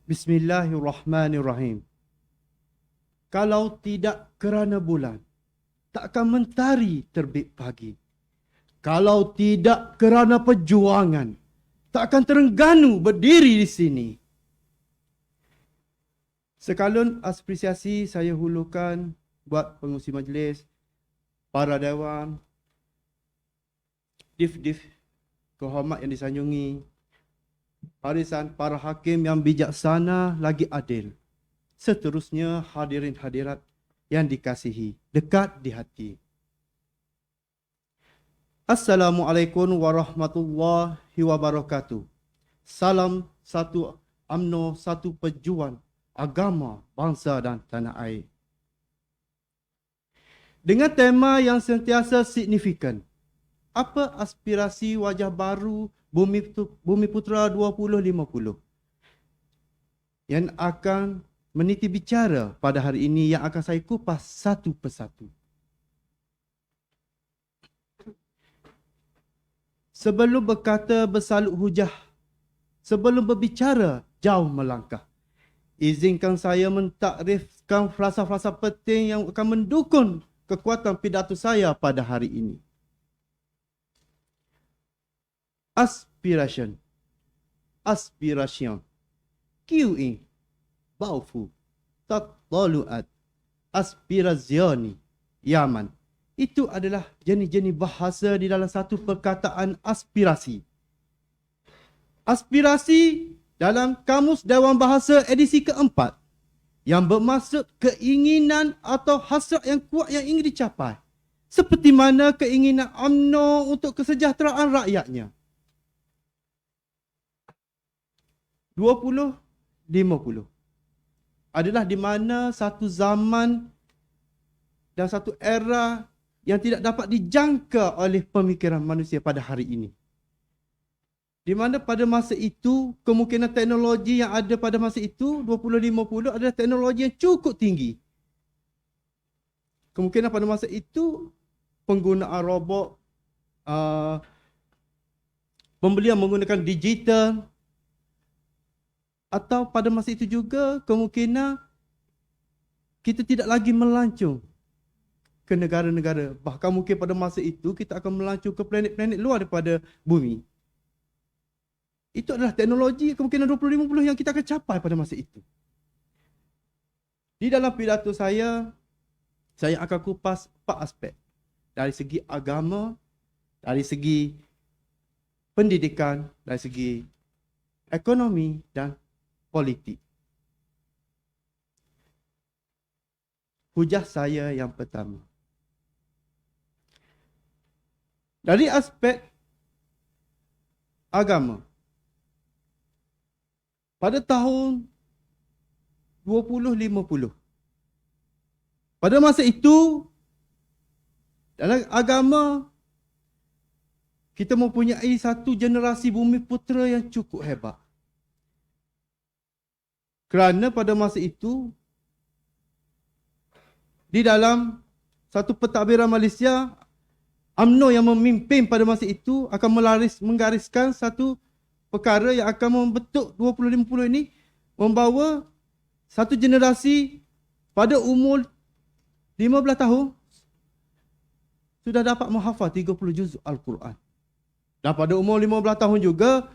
Bismillahirrahmanirrahim. Kalau tidak kerana bulan, takkan mentari terbit pagi. Kalau tidak kerana perjuangan, takkan Terengganu berdiri di sini. Sekalun apresiasi saya hulurkan buat pengurusi majlis, para dewan, div-div kehormat yang disanjungi, barisan para hakim yang bijaksana lagi adil. Seterusnya hadirin hadirat yang dikasihi, dekat di hati. Assalamualaikum warahmatullahi wabarakatuh. Salam satu UMNO, satu pejuang agama, bangsa dan tanah air. Dengan tema yang sentiasa signifikan, apa aspirasi wajah baru Bumi Putera 2050 yang akan meniti bicara pada hari ini, yang akan saya kupas satu persatu. Sebelum berkata bersalut hujah, sebelum berbicara jauh melangkah, izinkan saya mentakrifkan frasa-frasa penting yang akan mendukung kekuatan pidato saya pada hari ini. Aspiration. QE. Baufu. Tatlaluat. Aspirazioni. Yaman. Itu adalah jenis-jenis bahasa di dalam satu perkataan aspirasi. Aspirasi dalam Kamus Dewan Bahasa edisi keempat yang bermaksud keinginan atau hasrat yang kuat yang ingin dicapai. Seperti mana keinginan UMNO untuk kesejahteraan rakyatnya. 2050 adalah di mana satu zaman dan satu era yang tidak dapat dijangka oleh pemikiran manusia pada hari ini. Di mana pada masa itu, kemungkinan teknologi yang ada pada masa itu, 2050, adalah teknologi yang cukup tinggi. Kemungkinan pada masa itu, penggunaan robot, pembelian menggunakan digital, atau pada masa itu juga kemungkinan kita tidak lagi melancung ke negara-negara. Bahkan mungkin pada masa itu kita akan melancung ke planet-planet luar daripada bumi. Itu adalah teknologi kemungkinan 2050 yang kita akan capai pada masa itu. Di dalam pidato saya akan kupas 4 aspek. Dari segi agama, dari segi pendidikan, dari segi ekonomi dan politik. Hujah saya yang pertama. Dari aspek agama, pada tahun 2050, pada masa itu, dalam agama, kita mempunyai satu generasi bumi putera yang cukup hebat. Kerana pada masa itu, di dalam satu pentadbiran Malaysia, UMNO yang memimpin pada masa itu akan menggariskan satu perkara yang akan membentuk 2050 ini, membawa satu generasi pada umur 15 tahun sudah dapat menghafal 30 juz Al-Quran. Dan pada umur 15 tahun juga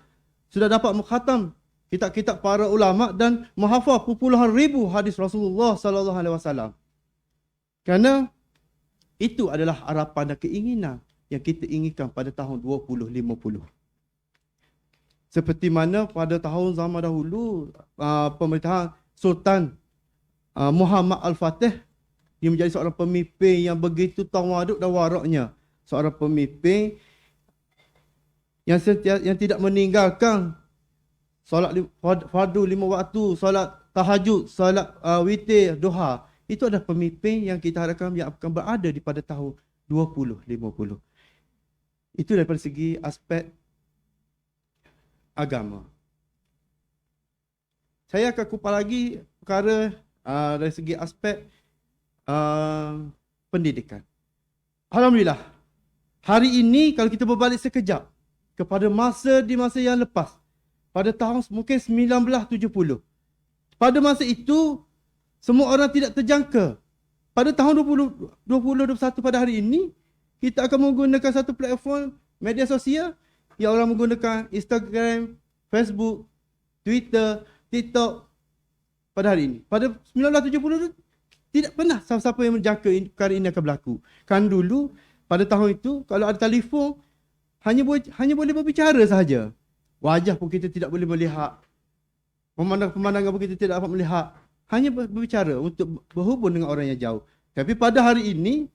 sudah dapat mengkhatam kitab-kitab para ulama dan menghafal puluhan ribu hadis Rasulullah sallallahu alaihi wasallam. Kerana itu adalah harapan dan keinginan yang kita inginkan pada tahun 2050. Seperti mana pada tahun zaman dahulu, pemerintahan Sultan Muhammad Al-Fatih, dia menjadi seorang pemimpin yang begitu tawaduk dan waraknya. Seorang pemimpin yang tidak meninggalkan solat fardu 5 waktu, solat tahajud, solat witir, duha. Itu adalah pemimpin yang kita harapkan yang akan berada di pada tahun 2050. Itu daripada segi aspek agama. Saya akan kupas lagi perkara dari segi aspek pendidikan. Alhamdulillah, hari ini kalau kita berbalik sekejap kepada masa yang lepas, pada tahun mungkin 1970, pada masa itu semua orang tidak terjangka. Pada tahun 2021 pada hari ini, kita akan menggunakan satu platform media sosial yang orang menggunakan Instagram, Facebook, Twitter, TikTok pada hari ini. Pada 1970 tidak pernah siapa-siapa yang menjangka perkara ini akan berlaku. Kan dulu pada tahun itu kalau ada telefon hanya boleh berbicara sahaja. Wajah pun kita tidak boleh melihat. Pemandangan pun kita tidak dapat melihat. Hanya berbicara untuk berhubung dengan orang yang jauh. Tapi pada hari ini,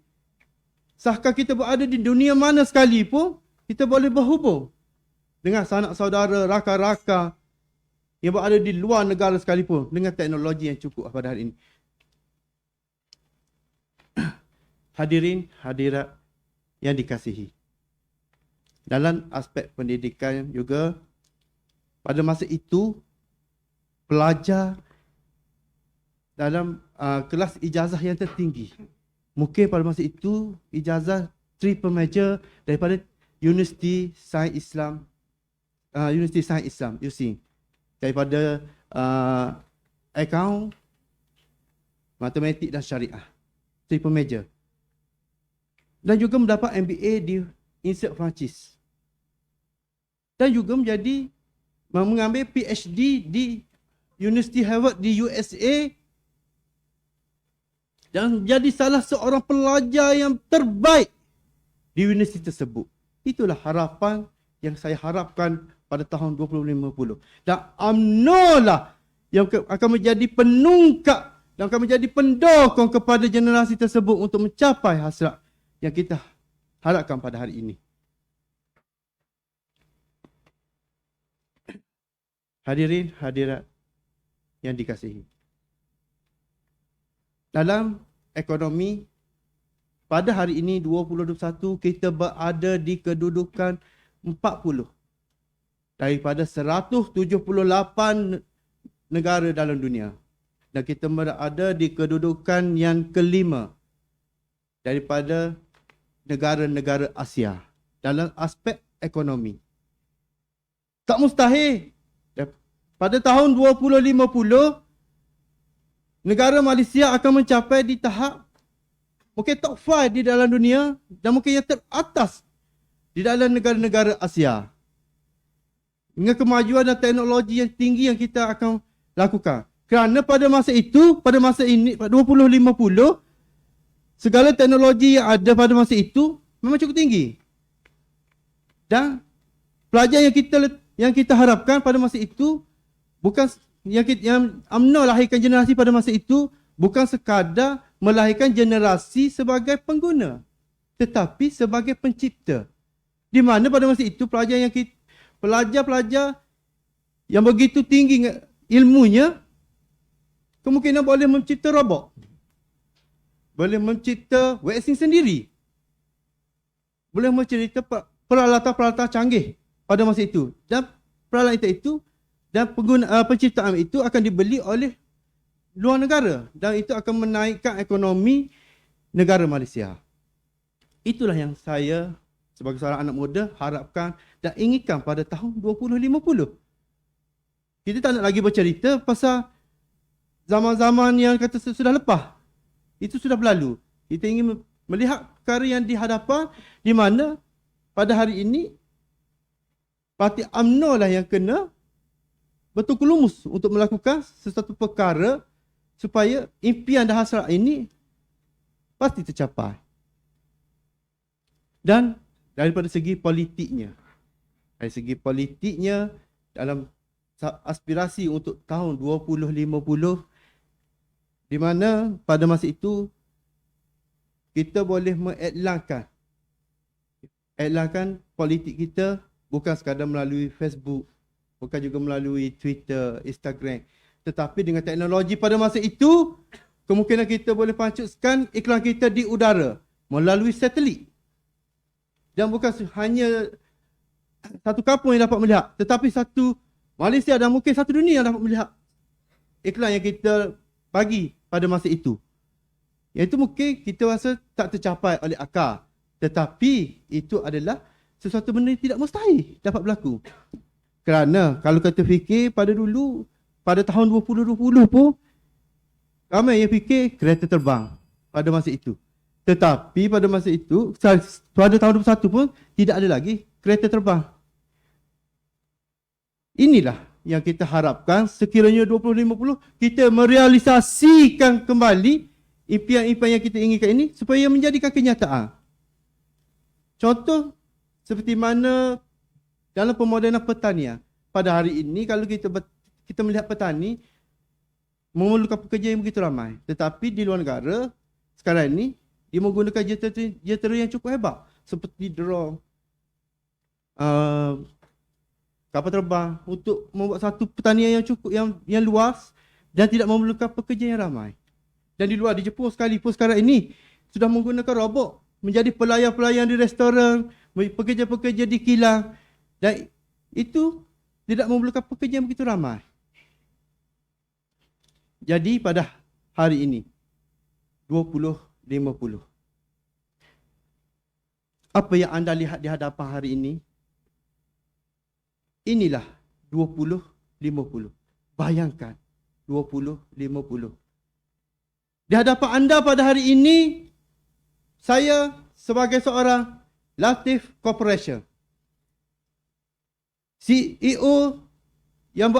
sahkah kita berada di dunia mana sekalipun, kita boleh berhubung dengan sanak saudara, rakan-rakan yang berada di luar negara sekalipun dengan teknologi yang cukup pada hari ini. Hadirin, hadirat yang dikasihi. Dalam aspek pendidikan juga, pada masa itu, pelajar dalam kelas ijazah yang tertinggi. Mungkin pada masa itu ijazah triple major daripada Universiti Sains Islam, USING. Daripada akaun, matematik dan syariah. Triple major. Dan juga mendapat MBA di INSEAD Perancis. Dan juga mengambil PhD di University Harvard di USA dan jadi salah seorang pelajar yang terbaik di universiti tersebut. Itulah harapan yang saya harapkan pada tahun 2050. Dan UMNO lah yang akan menjadi penungkap dan akan menjadi pendokong kepada generasi tersebut untuk mencapai hasrat yang kita harapkan pada hari ini. Hadirin, hadirat yang dikasihi. Dalam ekonomi, pada hari ini 2021 kita berada di kedudukan 40 daripada 178 negara dalam dunia. Dan kita berada di kedudukan yang kelima daripada negara-negara Asia dalam aspek ekonomi. Tak mustahil pada tahun 2050 negara Malaysia akan mencapai di tahap mungkin top 5 di dalam dunia dan mungkin yang teratas di dalam negara-negara Asia. Dengan kemajuan dan teknologi yang tinggi yang kita akan lakukan. Kerana pada masa itu, pada masa ini, 2050, segala teknologi yang ada pada masa itu memang cukup tinggi. Dan pelajar yang kita harapkan pada masa itu bukan yang UMNO lahirkan generasi pada masa itu bukan sekadar melahirkan generasi sebagai pengguna, tetapi sebagai pencipta. Di mana pada masa itu pelajar-pelajar yang begitu tinggi ilmunya kemungkinan boleh mencipta robot, boleh mencipta vaksin sendiri, boleh mencipta peralatan-peralatan canggih pada masa itu. Dan peralatan itu dan penciptaan itu akan dibeli oleh luar negara dan itu akan menaikkan ekonomi negara Malaysia. Itulah yang saya sebagai seorang anak muda harapkan dan inginkan pada tahun 2050. Kita tak nak lagi bercerita pasal zaman-zaman yang kata sudah lepas. Itu sudah berlalu. Kita ingin melihat perkara yang di hadapan di mana pada hari ini parti UMNO lah yang kena betul kulumus untuk melakukan sesuatu perkara supaya impian dan hasrat ini pasti tercapai. Dan daripada segi politiknya, dalam aspirasi untuk tahun 2050 di mana pada masa itu kita boleh mengiklankan politik kita bukan sekadar melalui Facebook, bukan juga melalui Twitter, Instagram. Tetapi dengan teknologi pada masa itu, kemungkinan kita boleh pancutkan iklan kita di udara melalui satelit. Dan bukan hanya satu kampung yang dapat melihat, tetapi satu Malaysia dan mungkin satu dunia yang dapat melihat iklan yang kita bagi pada masa itu. Iaitu mungkin kita rasa tak tercapai oleh akal. Tetapi itu adalah sesuatu benda yang tidak mustahil dapat berlaku. Kerana kalau kita fikir pada dulu, pada tahun 2020 pun ramai yang fikir kereta terbang pada masa itu. Tetapi pada masa itu, pada tahun 2021 pun tidak ada lagi kereta terbang. Inilah yang kita harapkan sekiranya 2050 kita merealisasikan kembali impian-impian yang kita inginkan ini supaya menjadikan kenyataan. Contoh seperti mana dalam pemodenan pertanian. Pada hari ini kalau kita melihat petani memerlukan pekerja yang begitu ramai. Tetapi di luar negara sekarang ini dia menggunakan jentera yang cukup hebat seperti drone, kapal terbang untuk membuat satu pertanian yang cukup yang luas dan tidak memerlukan pekerja yang ramai. Dan di luar di Jepun sekalipun sekarang ini sudah menggunakan robot menjadi pelayan-pelayan di restoran, pekerja-pekerja di kilang, dan itu tidak memerlukan pekerja yang begitu ramai. Jadi pada hari ini 2050, apa yang anda lihat di hadapan hari ini, inilah 2050. Bayangkan 2050. Di hadapan anda pada hari ini, saya sebagai seorang Latif Corporation, CEO yang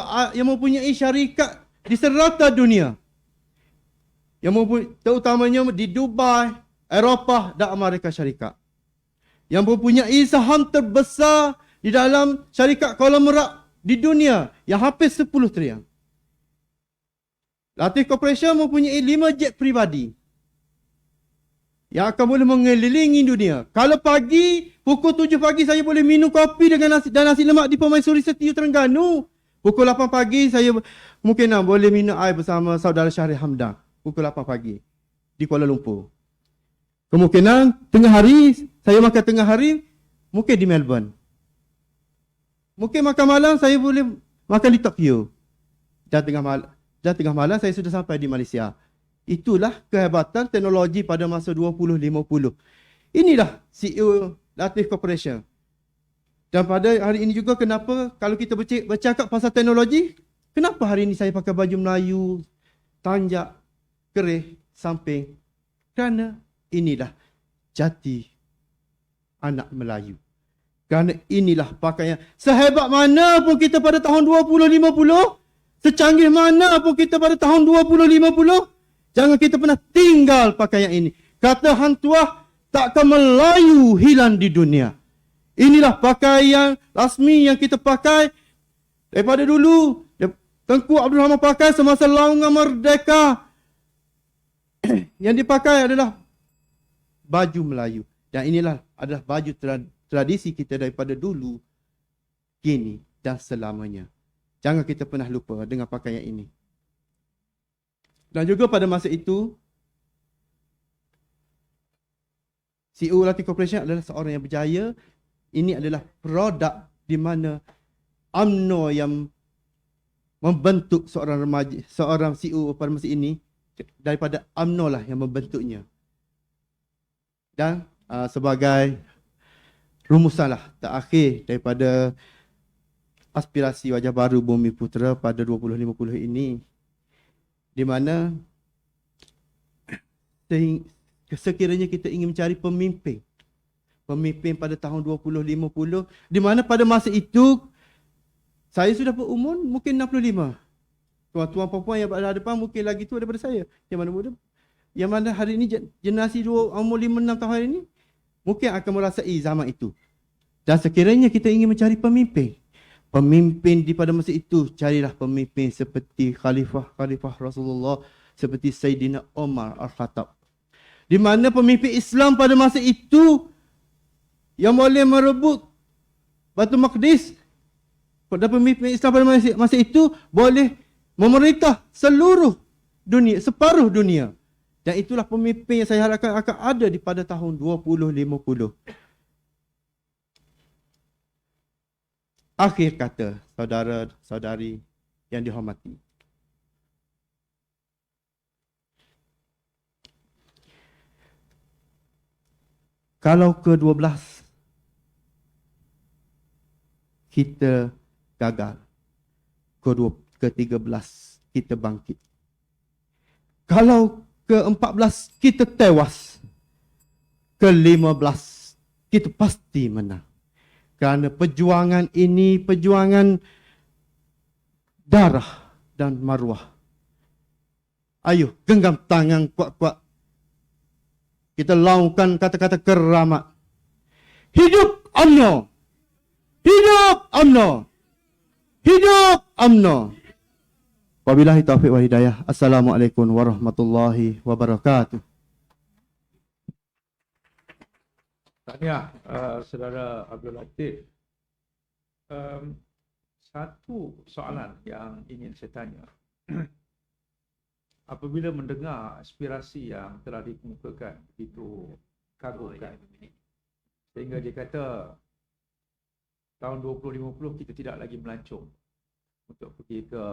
mempunyai syarikat di serata dunia, terutamanya di Dubai, Eropah dan Amerika Syarikat, yang mempunyai saham terbesar di dalam syarikat konglomerat di dunia yang hampir 10 trilion. Latif Corporation mempunyai 5 jet pribadi yang akan boleh mengelilingi dunia. Kalau pagi, pukul 7 pagi saya boleh minum kopi dengan nasi lemak di Permaisuri Setiu Terengganu. Pukul 8 pagi saya mungkin boleh minum air bersama saudara Syahri Hamdan. Pukul 8 pagi di Kuala Lumpur. Kemungkinan tengah hari, saya makan tengah hari mungkin di Melbourne. Mungkin makan malam saya boleh makan di Tokyo. Dan tengah malam saya sudah sampai di Malaysia. Itulah kehebatan teknologi pada masa 2050. Inilah CEO Latif Corporation. Dan pada hari ini juga kenapa kalau kita bercakap pasal teknologi, kenapa hari ini saya pakai baju Melayu, tanjak, kerih, samping? Kerana inilah jati anak Melayu. Kerana inilah pakaian. Sehebat mana pun kita pada tahun 2050, secanggih mana pun kita pada tahun 2050, jangan kita pernah tinggal pakaian ini. Kata Hang Tuah takkan Melayu hilang di dunia. Inilah pakaian rasmi yang kita pakai daripada dulu. Tengku Abdul Rahman pakai semasa laungan merdeka. Yang dipakai adalah baju Melayu. Dan inilah adalah baju tradisi kita daripada dulu, kini dan selamanya. Jangan kita pernah lupa dengan pakaian ini. Dan juga pada masa itu, CEO Latif Corporation adalah seorang yang berjaya. Ini adalah produk di mana UMNO yang membentuk seorang remaja, seorang CEO pada masa ini, daripada UMNO lah yang membentuknya. Dan sebagai rumusan lah terakhir daripada aspirasi wajah baru Bumi Putera pada 2050 ini, di mana sekiranya kita ingin mencari pemimpin pada tahun 2050, di mana pada masa itu saya sudah berumur mungkin 65. Tuan-tuan perempuan yang berada depan mungkin lagi tua daripada saya. Yang mana muda? Yang mana hari ini generasi umur 5-6 tahun hari ini mungkin akan merasai zaman itu. Dan sekiranya kita ingin mencari pemimpin di pada masa itu, carilah pemimpin seperti khalifah Rasulullah, seperti Sayyidina Umar Al-Khattab. Di mana pemimpin Islam pada masa itu yang boleh merebut Baitul Maqdis, pada pemimpin Islam pada masa itu boleh memerintah seluruh dunia, separuh dunia. Dan itulah pemimpin yang saya harapkan akan ada di pada tahun 2050. Akhir kata, saudara-saudari yang dihormati, kalau ke-12 kita gagal, ke-13 kita bangkit. Kalau ke-14 kita tewas, ke-15 kita pasti menang. Kerana perjuangan ini perjuangan darah dan maruah. Ayo, genggam tangan kuat-kuat. Kita laungkan kata-kata keramat. Hidup UMNO! Hidup UMNO! Hidup UMNO! Wabillahi taufiq wa hidayah. Assalamualaikum warahmatullahi wabarakatuh. Tahniah, Saudara Abdul Latif. Satu soalan yang ingin saya tanya. Apabila mendengar aspirasi yang telah dikemukakan, itu kagumkan. Sehingga dia kata, tahun 2050 kita tidak lagi melancong untuk pergi ke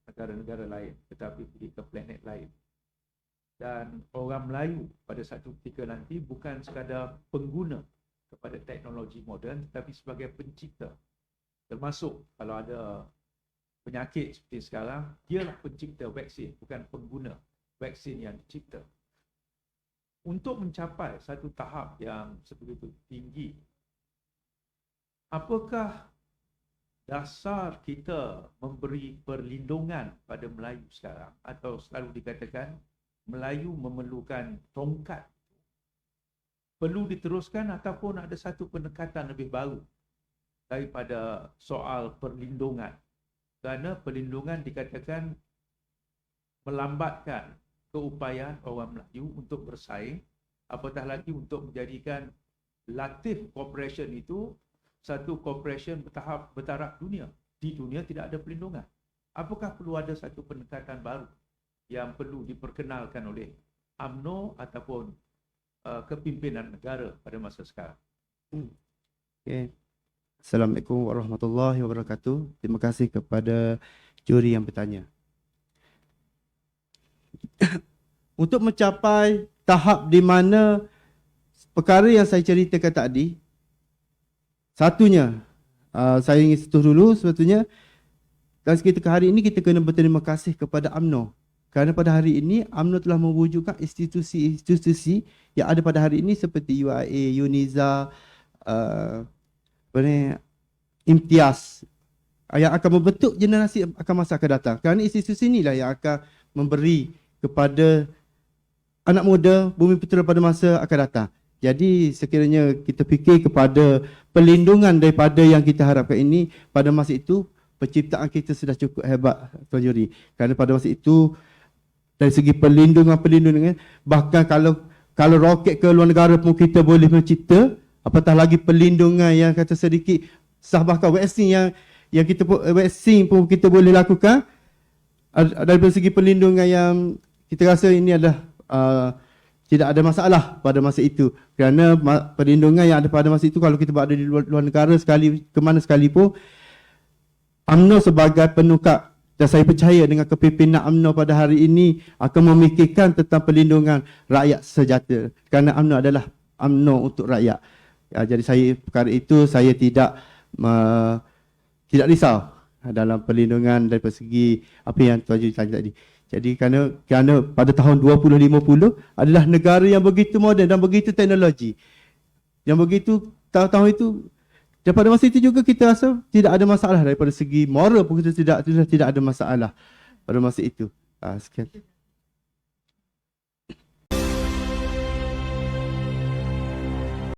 negara-negara lain, tetapi pergi ke planet lain. Dan orang Melayu pada satu ketika nanti bukan sekadar pengguna kepada teknologi moden, tetapi sebagai pencipta. Termasuk kalau ada penyakit seperti sekarang, dialah pencipta vaksin, bukan pengguna vaksin yang dicipta. Untuk mencapai satu tahap yang sebegitu tinggi, apakah dasar kita memberi perlindungan pada Melayu sekarang, atau selalu dikatakan Melayu memerlukan tongkat, perlu diteruskan ataupun ada satu pendekatan lebih baru daripada soal perlindungan? Kerana perlindungan dikatakan melambatkan keupayaan orang Melayu untuk bersaing, apatah lagi untuk menjadikan Latif Corporation itu satu corporation bertaraf dunia. Di dunia tidak ada perlindungan. Apakah perlu ada satu pendekatan baru yang perlu diperkenalkan oleh UMNO ataupun kepimpinan negara pada masa sekarang? Okay. Assalamualaikum warahmatullahi wabarakatuh. Terima kasih kepada juri yang bertanya. Untuk mencapai tahap di mana perkara yang saya ceritakan tadi, satunya, saya ingin sentuh dulu, sebetulnya dari sekitar hari ini kita kena berterima kasih kepada UMNO. Kerana pada hari ini UMNO telah mewujudkan institusi-institusi yang ada pada hari ini seperti UIA, UNIZA, Imtiaz, yang akan membentuk generasi akan masa akan datang. Kerana institusi inilah yang akan memberi kepada anak muda Bumi Putera pada masa akan datang. Jadi sekiranya kita fikir kepada perlindungan daripada yang kita harapkan ini, pada masa itu penciptaan kita sudah cukup hebat, Tuan Juri. Kerana pada masa itu dari segi perlindungan, bahkan kalau roket ke luar negara pun kita boleh mencipta, apatah lagi perlindungan yang kata sedikit sah, bahkan vaksin yang kita vaksin pun kita boleh lakukan. Dari segi perlindungan yang kita rasa ini adalah tidak ada masalah pada masa itu. Kerana perlindungan yang ada pada masa itu, kalau kita berada di luar negara sekali ke mana sekalipun, UMNO sebagai penukar, dan saya percaya dengan kepimpinan UMNO pada hari ini akan memikirkan tentang perlindungan rakyat sejahtera. Kerana UMNO adalah UMNO untuk rakyat. Ya, jadi saya perkara itu saya tidak risau dalam perlindungan dari segi apa yang Tuan Juri tanya tadi. Jadi kerana pada tahun 2050 adalah negara yang begitu moden dan begitu teknologi. Yang begitu tahun itu, dan pada masa itu juga kita rasa tidak ada masalah daripada segi moral pun kita tidak ada masalah pada masa itu. Sekian.